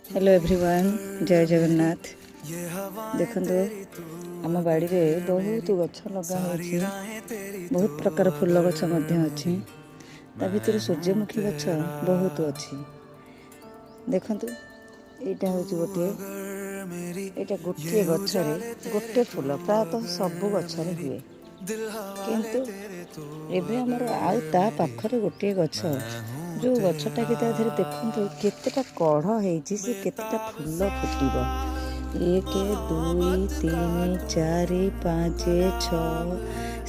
Hello everyone, जय जगन्नाथ। देखो आम बाड़ी रे बहुत गछ लगा होछि। बहुत प्रकार फूल गछ मध्य अछि। ता भितर सूर्यमुखी गछ बहुत अछि। देखंतु एटा होछि गोटे गछरे गोटे फूल प्रायतः सब गछरे हुए, किंतु एबे हमर आउ ता पाखरे गोटे गछ जो गछटा कि ता धीरे देखंतु केतेटा कढ़ हेछि, से केतेटा फूल फुटिब। 1 2 3 4 5 6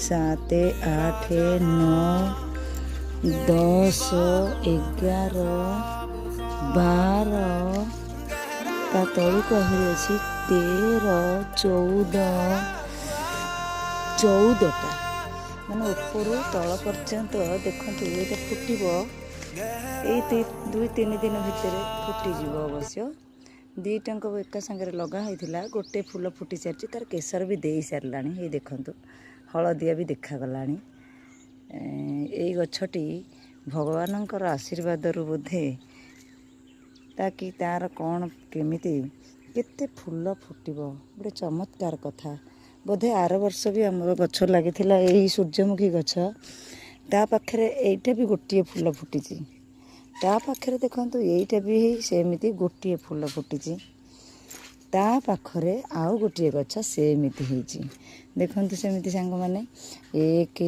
7 8 9 10 11 12 ता तळुक आहुरी अछि 13 14टा माने ऊपर तल पर्यंत देखंतु एटा फुटिब। ये 2-3 दिन भितर फुटिଯିव। अवश्य दीटाक एका सागर लगा होता गोटे फूल फुटी सारी तार केसर भी दे सारा। ये देखंतु हलदिया भी देखागला। यही गछटी भगवानंकर आशीर्वाद बोधे ताकि तार कौन केमिति केते फूल फुटिब गोटे चमत्कार कथा। बोधे आर वर्ष भी आमर गछ लगी यही सूर्यमुखी गछ ता पाखरे एइटा भी गोटे फूल फुटी। ता पाखरे देखंतु एइटा भी सेमिति गोटे फूल फुटी। ता पाखरे आउ गोटे गछ सेमिति हेछि। देखंतु सेमिति सांग माने 1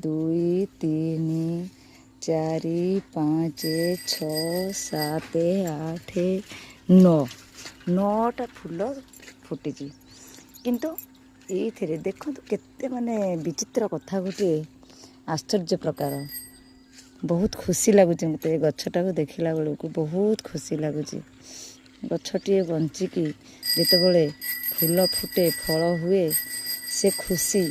2 3 4 5 6 7 8 9टा फूल फुटी। किंतु ये देखंतु केते माने विचित्र कथा गोटे, आश्चर्य प्रकार। बहुत खुशी लगुच मत गछटा को देखला बेलू को बहुत खुशी लगुच। गछटी बंचिकी जिते बड़े फूल फुटे फल हुए से खुशी